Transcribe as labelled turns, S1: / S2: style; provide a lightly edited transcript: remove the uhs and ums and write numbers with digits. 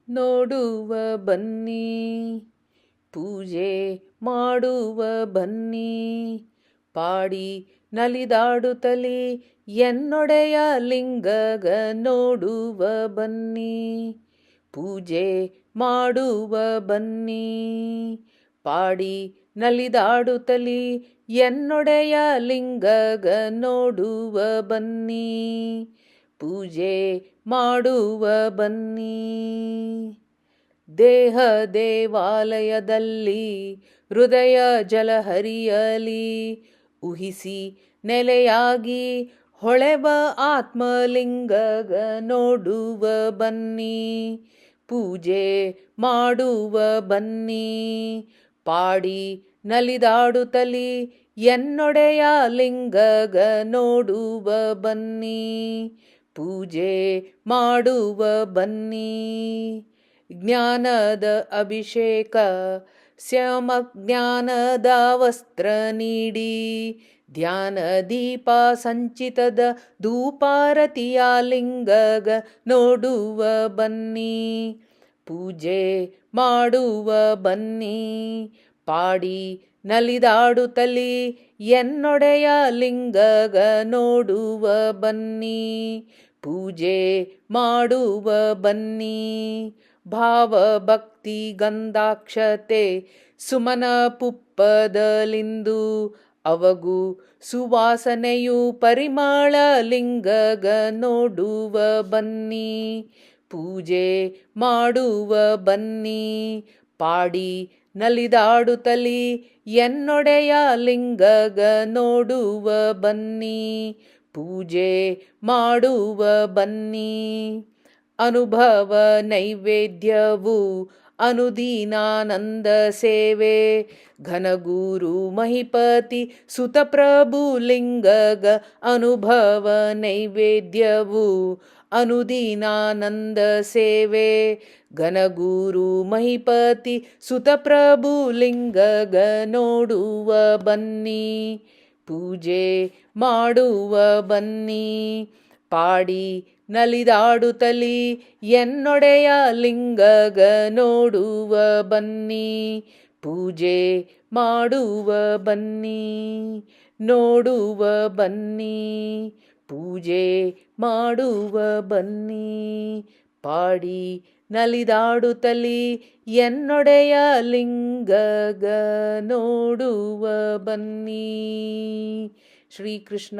S1: ನೋಡುವ ಬನ್ನಿ, ಪೂಜೆ ಮಾಡುವ ಬನ್ನಿ, ಪಾಡಿ ನಲಿದಾಡುತ್ತಲಿ ಎನ್ನೊಡೆಯ ಲಿಂಗಗ ನೋಡುವ ಬನ್ನಿ, ಪೂಜೆ ಮಾಡುವ ಬನ್ನಿ, ಪಾಡಿ ನಲಿದಾಡುತ್ತಲಿ ಎನ್ನೊಡೆಯ ಲಿಂಗಗ ನೋಡುವ ಬನ್ನಿ, ಪೂಜೆ ಮಾಡುವ ಬನ್ನಿ. ದೇಹ ದೇವಾಲಯದಲ್ಲಿ ಹೃದಯ ಜಲಹರಿಯಲಿ ಉಹಿಸಿ ನೆಲೆಯಾಗಿ ಹೊಳೆವ ಆತ್ಮಲಿಂಗಗ ನೋಡುವ ಬನ್ನಿ, ಪೂಜೆ ಮಾಡುವ ಬನ್ನಿ, ಪಾಡಿ ನಲಿದಾಡುತ್ತಲಿ ಎನ್ನೊಡೆಯ ಲಿಂಗಗ ನೋಡುವ ಬನ್ನಿ, ಪೂಜೆ ಮಾಡುವ ಬನ್ನಿ. ಜ್ಞಾನದ ಅಭಿಷೇಕ ಶ್ಯಾಮ ಜ್ಞಾನದ ವಸ್ತ್ರ ನೀಡಿ, ಧ್ಯಾನ ದೀಪ ಸಂಚಿತದ ಧೂಪಾರತಿಯ ಲಿಂಗಗ ನೋಡುವ ಬನ್ನಿ, ಪೂಜೆ ಮಾಡುವ ಬನ್ನಿ, ಪಾಡಿ ನಲಿದಾಡುತ್ತಲಿ ಎನ್ನೊಡೆಯ ಲಿಂಗಗ ನೋಡುವ ಬನ್ನಿ, ಪೂಜೆ ಮಾಡುವ ಬನ್ನಿ. ಭಾವ ಭಕ್ತಿ ಗಂಧಾಕ್ಷತೆ ಸುಮನ ಪುಪ್ಪದಲಿಂದು ಅವಗೂ ಸುವಾಸನೆಯು ಪರಿಮಳ ಲಿಂಗಗ ನೋಡುವ ಬನ್ನಿ, ಪೂಜೆ ಮಾಡುವ ಬನ್ನಿ, ಪಾಡಿ ನಲಿದಾಡುತ್ತಲಿ ಎನ್ನೊಡೆಯ ಲಿಂಗಗ ನೋಡುವ ಬನ್ನಿ, ಪೂಜೆ ಮಾಡುವ ಬನ್ನಿ. ಅನುಭವ ನೈವೇದ್ಯವು ಅನುದೀನಾನಂದ ಸೇವೆ, ಘನಗುರು ಮಹಿಪತಿ ಸುತಪ್ರಭು ಲಿಂಗಗ ಅನುಭವ ನೈವೇದ್ಯವು ಅನುದೀನಾನಂದ ಸೇವೆ, ಘನಗುರು ಮಹಿಪತಿ ಸುತಪ್ರಭು ಲಿಂಗಗ ನೋಡುವ ಬನ್ನಿ, ಪೂಜೆ ಮಾಡುವ ಬನ್ನಿ, ಪಾಡಿ ನಲಿದಾಡುತ್ತಲಿ ಎನ್ನೊಡೆಯ ಲಿಂಗಗ ನೋಡುವ ಬನ್ನಿ, ಪೂಜೆ ಮಾಡುವ ಬನ್ನಿ, ನೋಡುವ ಬನ್ನಿ, ಪೂಜೆ ಮಾಡುವ ಬನ್ನಿ, ಪಾಡಿ ನಲಿದಾಡುತ್ತಲಿ ಎನ್ನೊಡೆಯ ಲಿಂಗಗ ನೋಡುವ ಬನ್ನಿ. ಶ್ರೀಕೃಷ್ಣಾರ್ಪಣಮಸ್ತು.